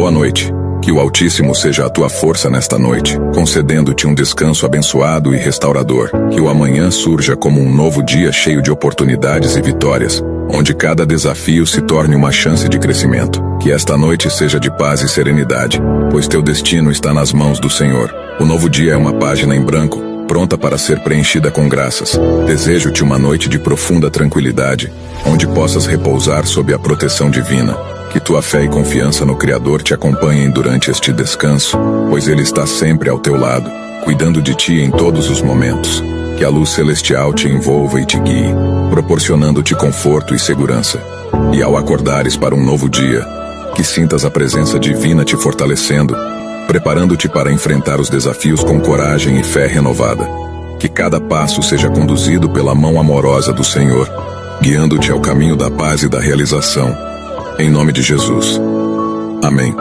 Boa noite. Que o Altíssimo seja a tua força nesta noite, concedendo-te um descanso abençoado e restaurador. Que o amanhã surja como um novo dia cheio de oportunidades e vitórias, onde cada desafio se torne uma chance de crescimento. Que esta noite seja de paz e serenidade, pois teu destino está nas mãos do Senhor. O novo dia é uma página em branco, pronta para ser preenchida com graças. Desejo-te uma noite de profunda tranquilidade, onde possas repousar sob a proteção divina. Que tua fé e confiança no Criador te acompanhem durante este descanso, pois Ele está sempre ao teu lado, cuidando de ti em todos os momentos. Que a luz celestial te envolva e te guie, proporcionando-te conforto e segurança. E ao acordares para um novo dia, que sintas a presença divina te fortalecendo, preparando-te para enfrentar os desafios com coragem e fé renovada. Que cada passo seja conduzido pela mão amorosa do Senhor, guiando-te ao caminho da paz e da realização. Em nome de Jesus. Amém.